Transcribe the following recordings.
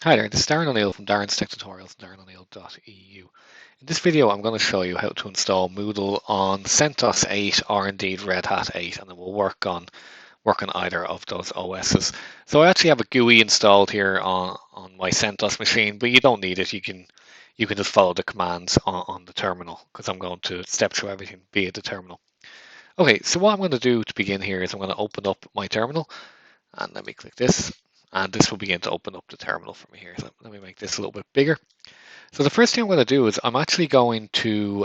Hi there, this is Darren O'Neill from Darren's Tech Tutorials, darrenoneil.eu. In this video, I'm going to show you how to install Moodle on CentOS 8 or indeed Red Hat 8, and then we'll work on either of those OSs. So I actually have a GUI installed here on my CentOS machine, but you don't need it. You can just follow the commands on the terminal because I'm going to step through everything via the terminal. Okay, so what I'm going to do to begin here is I'm going to open up my terminal, and let me click this, and this will begin to open up the terminal for me here. So let me make this a little bit bigger. So the first thing I'm going to do is I'm actually going to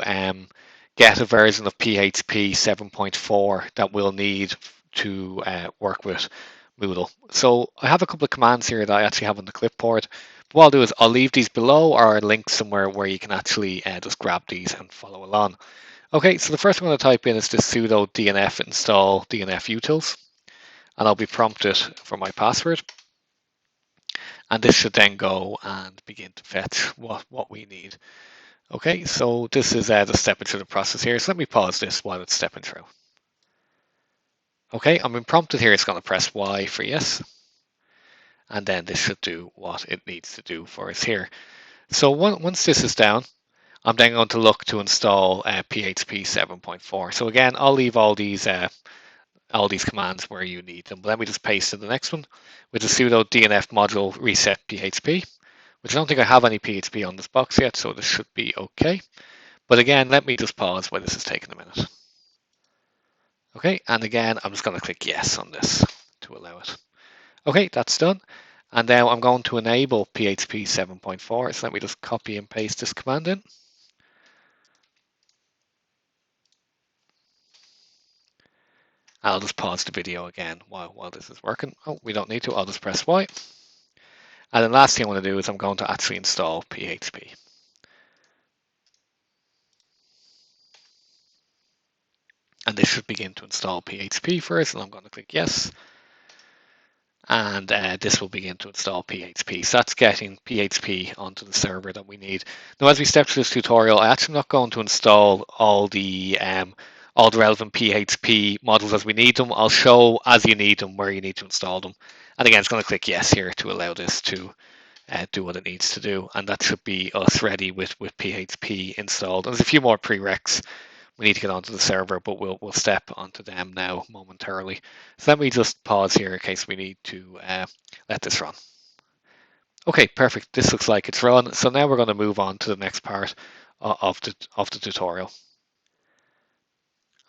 get a version of PHP 7.4 that we'll need to work with Moodle. So I have a couple of commands here that I actually have on the clipboard. But what I'll do is I'll leave these below or a link somewhere where you can actually just grab these and follow along. Okay, so the first one I'm going to type in is the sudo dnf install dnf utils, and I'll be prompted for my password. And this should then go and begin to fetch what we need. Okay, so this is the stepping through the process here. So let me pause this while it's stepping through. Okay, I'm being prompted here. It's going to press Y for yes. And then this should do what it needs to do for us here. So once this is down, I'm then going to look to install PHP 7.4. So again, I'll leave all these commands where you need them. But let me just paste in the next one with the sudo dnf module reset PHP, which I don't think I have any PHP on this box yet, so this should be okay. But again, let me just pause while this is taking a minute. Okay, and again, I'm just going to click yes on this to allow it. Okay, that's done. And now I'm going to enable PHP 7.4. So let me just copy and paste this command in. I'll just pause the video again while this is working. Oh, we don't need to. I'll just press Y. And the last thing I want to do is I'm going to actually install PHP. And this should begin to install PHP first, and I'm going to click yes. And this will begin to install PHP. So that's getting PHP onto the server that we need. Now, as we step through this tutorial, I'm actually not going to install all the relevant PHP models as we need them. I'll show as you need them where you need to install them. And again, it's going to click yes here to allow this to do what it needs to do. And that should be us ready with PHP installed. And there's a few more prereqs we need to get onto the server, but we'll step onto them now momentarily. So let me just pause here in case we need to let this run. Okay, perfect. This looks like it's run. So now we're going to move on to the next part of the tutorial.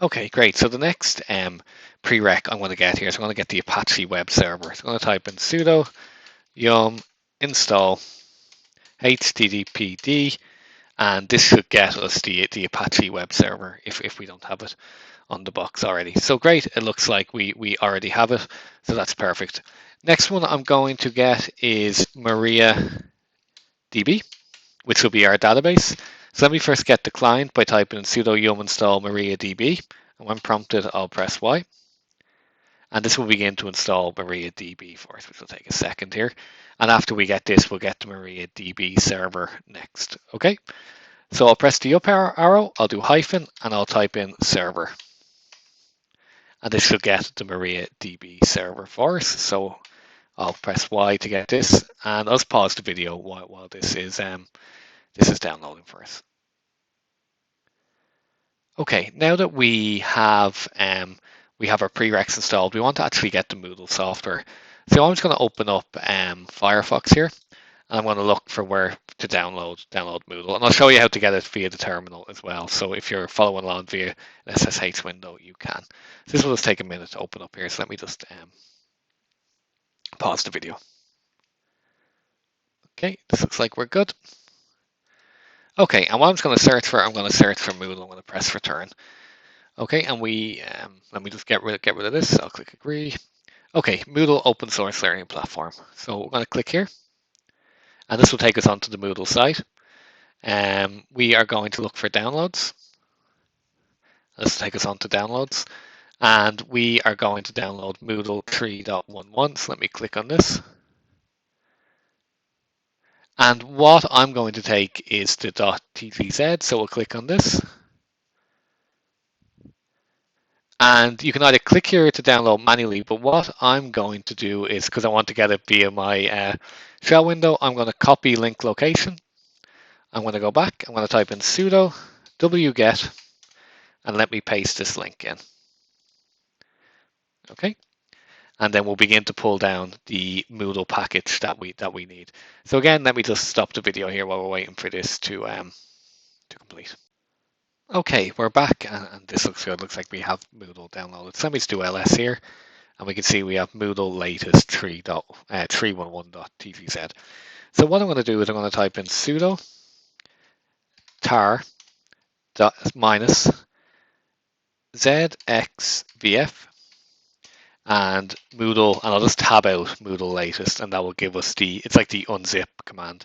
Okay, great. So the next prereq I'm going to get here is I'm going to get the Apache web server. So I'm going to type in sudo yum install httpd, and this should get us the Apache web server if we don't have it on the box already. So great, it looks like we already have it, so that's perfect. Next one I'm going to get is Mariadb, which will be our database. So let me first get the client by typing in sudo yum install Mariadb, and when prompted I'll press Y. And this will begin to install Mariadb for us, which will take a second here. And after we get this, we'll get the Mariadb server next. Okay, so I'll press the up arrow, I'll do hyphen, and I'll type in server. And this should get the Mariadb server for us. So I'll press Y to get this, and I'll just pause the video while this is downloading for us. Okay, now that we have our prereqs installed, we want to actually get the Moodle software. So I'm just going to open up Firefox here, and I'm going to look for where to download Moodle, and I'll show you how to get it via the terminal as well. So if you're following along via an SSH window, you can. So this will just take a minute to open up here. So let me just pause the video. Okay, this looks like we're good. Okay, and what I'm going to search for, I'm going to search for Moodle. I'm going to press return. Okay, and let me just get rid of this. I'll click agree. Okay, Moodle open source learning platform. So we're going to click here, and this will take us onto the Moodle site. We are going to look for downloads. This will take us onto downloads, and we are going to download Moodle 3.11. So let me click on this. And what I'm going to take is the .tzz, so we'll click on this. And you can either click here to download manually, but what I'm going to do is, because I want to get it via my shell window, I'm going to copy link location. I'm going to go back, I'm going to type in sudo wget, and let me paste this link in. Okay, and then we'll begin to pull down the Moodle package that we need. So again, let me just stop the video here while we're waiting for this to complete. Okay, we're back, and this looks good. Looks like we have Moodle downloaded. So let me just do ls here, and we can see we have Moodle latest 3.311.tgz. So what I'm going to do is I'm going to type in sudo tar minus zxvf and Moodle, and I'll just tab out Moodle latest, and that will give us it's like the unzip command.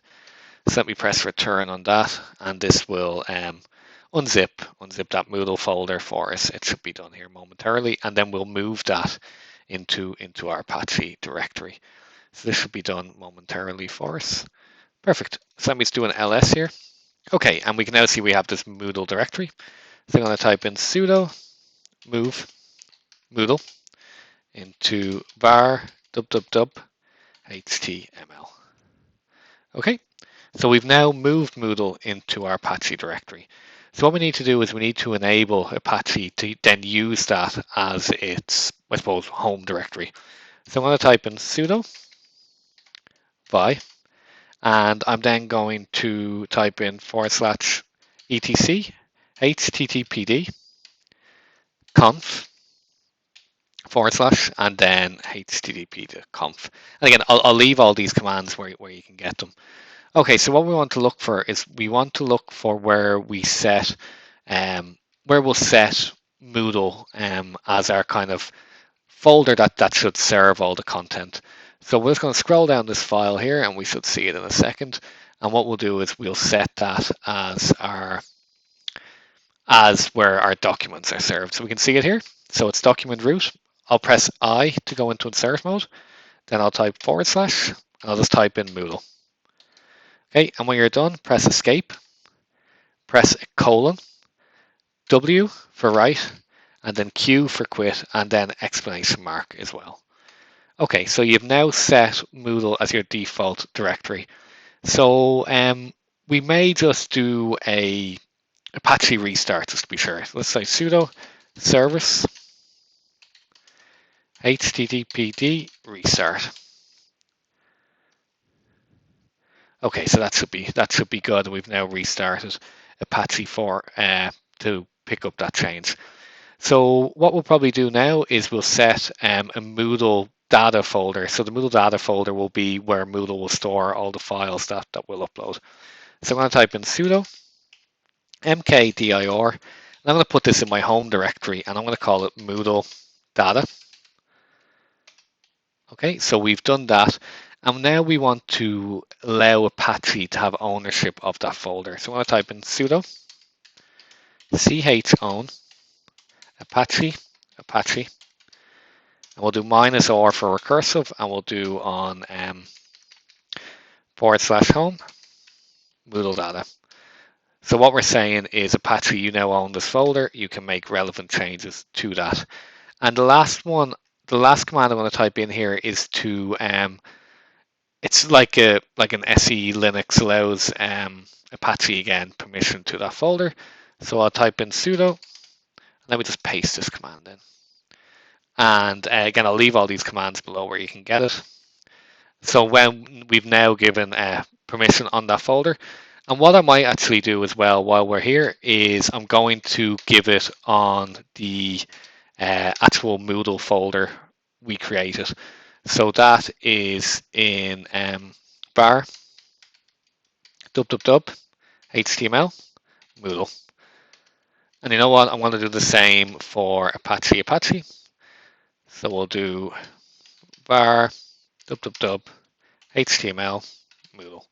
So let me press return on that, and this will unzip that Moodle folder for us. It should be done here momentarily, and then we'll move that into our Apache directory. So this should be done momentarily for us. Perfect. So let me just do an ls here. Okay, and we can now see we have this Moodle directory. So I'm going to type in sudo move Moodle into var www html. Okay, so we've now moved Moodle into our Apache directory. So what we need to do is we need to enable Apache to then use that as its, I suppose, home directory. So I'm going to type in sudo vi, and I'm then going to type in /etc httpd conf / and then http to conf. And again, I'll leave all these commands where you can get them. Okay, so what we want to look for is we want to look for where we set, where we'll set Moodle as our kind of folder that should serve all the content. So we're just going to scroll down this file here, and we should see it in a second. And what we'll do is we'll set that as where our documents are served. So we can see it here. So it's document root. I'll press I to go into insert mode. Then I'll type / and I'll just type in Moodle. Okay, and when you're done, press escape, press colon, W for write, and then Q for quit, and then exclamation mark as well. Okay, so you've now set Moodle as your default directory. So we may just do a Apache restart just to be sure. Let's say sudo service httpd restart. Okay, so that should be good. We've now restarted Apache to pick up that change. So what we'll probably do now is we'll set a Moodle data folder. So the Moodle data folder will be where Moodle will store all the files that we'll upload. So I'm going to type in sudo mkdir, and I'm going to put this in my home directory, and I'm going to call it Moodle data. Okay, so we've done that. And now we want to allow Apache to have ownership of that folder. So I'm going to type in sudo chown apache, and we'll do -r for recursive, and we'll do on /home Moodle data. So what we're saying is Apache, you now own this folder. You can make relevant changes to that. And the last command I'm going to type in here is to it's like an SE Linux allows Apache again permission to that folder. So I'll type in sudo. Let me just paste this command in. And again, I'll leave all these commands below where you can get it. So when we've now given permission on that folder, and what I might actually do as well while we're here is I'm going to give it on the actual Moodle folder we created. So that is in var www html Moodle. And you know what? I'm going to do the same for Apache. So we'll do var www html Moodle.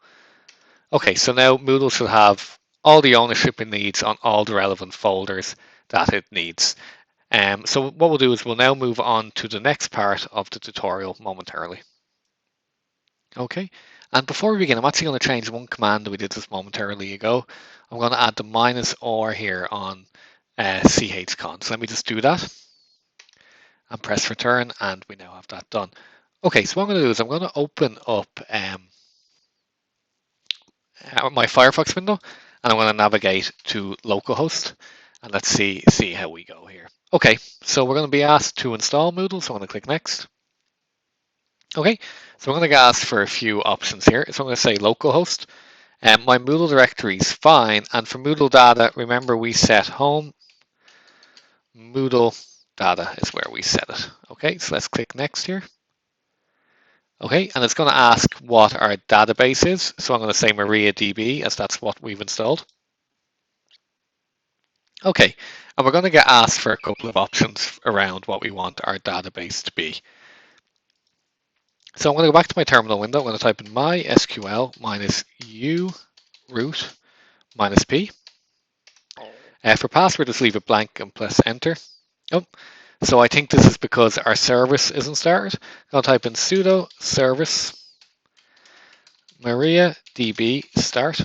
Okay, so now Moodle should have all the ownership it needs on all the relevant folders that it needs. So what we'll do is we'll now move on to the next part of the tutorial momentarily. Okay, and before we begin, I'm actually going to change one command that we did just momentarily ago. I'm going to add the -r here on chcon. So let me just do that. and press return, and we now have that done. Okay, so what I'm going to do is I'm going to open up my Firefox window, and I'm going to navigate to localhost, and let's see how we go here. Okay, so we're going to be asked to install Moodle, so I'm going to click next. Okay, so I'm going to get asked for a few options here. So I'm going to say localhost. My Moodle directory is fine, and for Moodle data, remember we set home. Moodle data is where we set it. Okay, so let's click next here. Okay, and it's going to ask what our database is. So I'm going to say Mariadb, as that's what we've installed. Okay, and we're going to get asked for a couple of options around what we want our database to be. So I'm going to go back to my terminal window. I'm going to type in mysql minus u root minus p. For password, just leave it blank and press enter. Oh, so I think this is because our service isn't started. I'll type in sudo service mariadb start.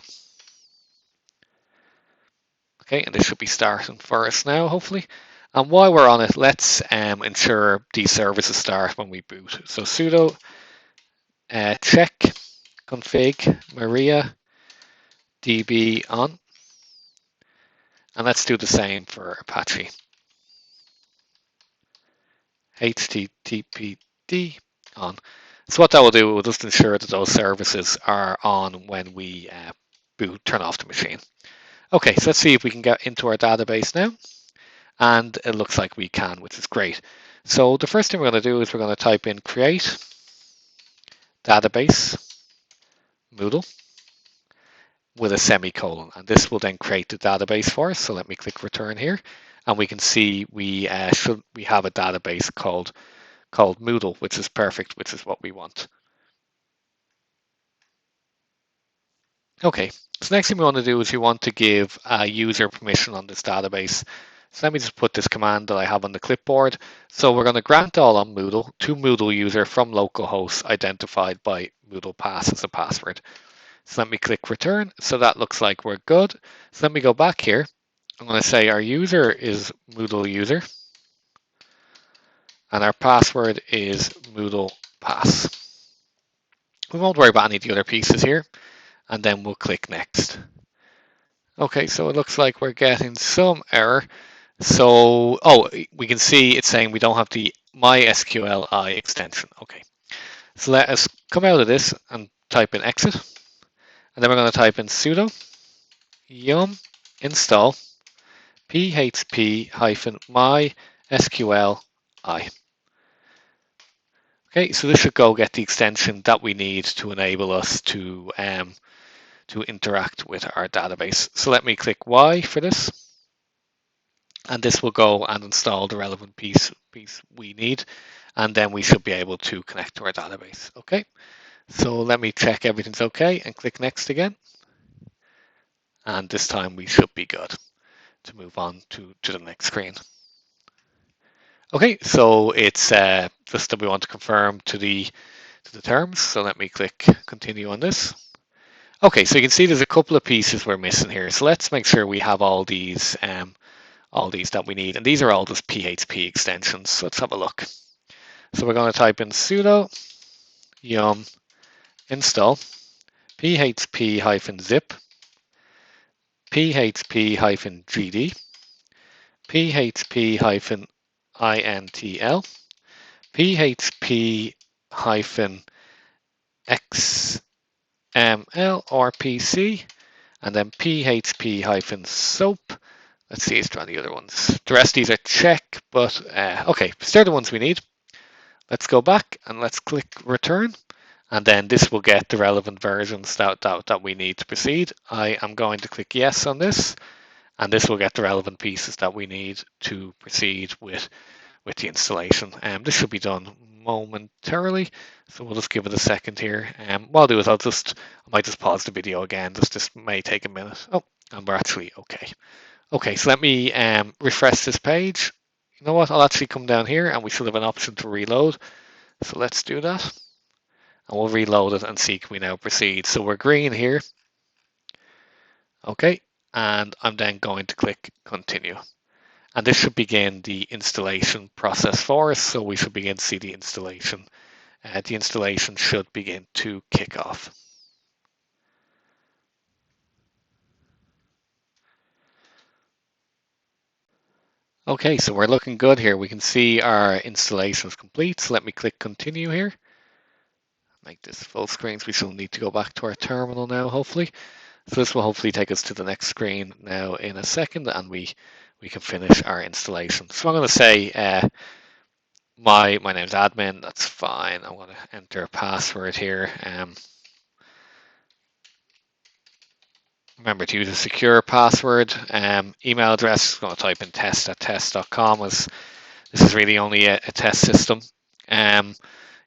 Okay, and this should be starting for us now, hopefully. And while we're on it, let's ensure these services start when we boot. So sudo check config mariadb on. And let's do the same for Apache. HTTPD on. So what that will do, it will just ensure that those services are on when we turn off the machine. Okay, so let's see if we can get into our database now. And it looks like we can, which is great. So the first thing we're going to do is we're going to type in create database Moodle with a semicolon, and this will then create the database for us. So let me click return here, and we can see we have a database called Moodle, which is perfect, which is what we want. Okay, so next thing we want to do is we want to give a user permission on this database. So let me just put this command that I have on the clipboard. So we're going to grant all on Moodle to Moodle user from localhost identified by Moodle pass as a password. So let me click return. So that looks like we're good. So let me go back here. I'm going to say our user is Moodle user, and our password is Moodle pass. We won't worry about any of the other pieces here, and then we'll click next. Okay, so it looks like we're getting some error. So, we can see it's saying we don't have the MySQLi extension. Okay, so let us come out of this and type in exit. And then we're going to type in sudo yum install php-mysqli. Okay, so this should go get the extension that we need to enable us to interact with our database. So let me click Y for this. And this will go and install the relevant piece we need, and then we should be able to connect to our database. Okay, so let me check everything's okay and click next again, and this time we should be good to move on to the next screen. Okay, so it's just that we want to confirm to the terms, so let me click continue on this. Okay, so you can see there's a couple of pieces we're missing here, so let's make sure we have all these that we need, and these are all just PHP extensions. So let's have a look. So we're going to type in sudo yum install php-zip php-gd php-intl php-xml-rpc, and then php-soap. Let's see, is there any other ones? The rest of these are check, but okay, so they're the ones we need. Let's go back and let's click return, and then this will get the relevant versions that we need to proceed. I am going to click yes on this, and this will get the relevant pieces that we need to proceed with the installation. This should be done momentarily, so we'll just give it a second here. What I'll do is I might just pause the video again. This may take a minute. Oh, and we're actually okay. Okay, so let me refresh this page. You know what? I'll actually come down here and we should have an option to reload. So let's do that. And we'll reload it and see can we now proceed. So we're green here. Okay, and I'm then going to click continue. And this should begin the installation process for us. So we should begin to see the installation. The installation should begin to kick off. Okay, so we're looking good here. We can see our installation is complete. So let me click continue here. Make this full screen. So we shall need to go back to our terminal now, hopefully. So this will hopefully take us to the next screen now in a second, and we can finish our installation. So I'm going to say my name's admin. That's fine. I'm going to enter a password here. Remember to use a secure password. Email address, I'm going to type in test@test.com, as this is really only a test system.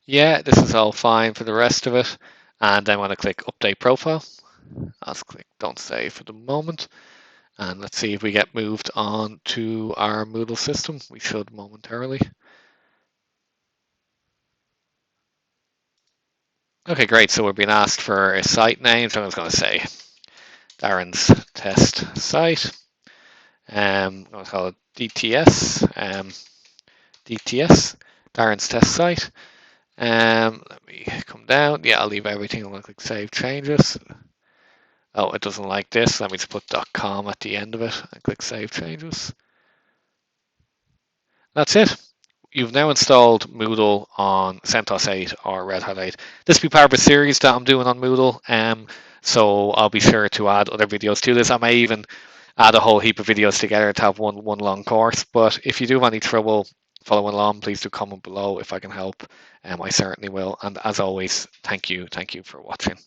Yeah, this is all fine for the rest of it. And then I'm going to click update profile. I'll just click don't save for the moment. And let's see if we get moved on to our Moodle system. We should momentarily. Okay, great. So we're being asked for a site name. So I'm just going to say Darren's test site. I'm going to call it DTS. DTS, Darren's test site. Let me come down. Yeah, I'll leave everything. I'm going to click save changes. Oh, it doesn't like this. Let me just put .com at the end of it and click save changes. That's it. You've now installed Moodle on CentOS 8 or Red Hat 8. This will be part of a series that I'm doing on Moodle, so I'll be sure to add other videos to this. I may even add a whole heap of videos together to have one long course. But if you do have any trouble following along, please do comment below if I can help. I certainly will. And as always, thank you for watching.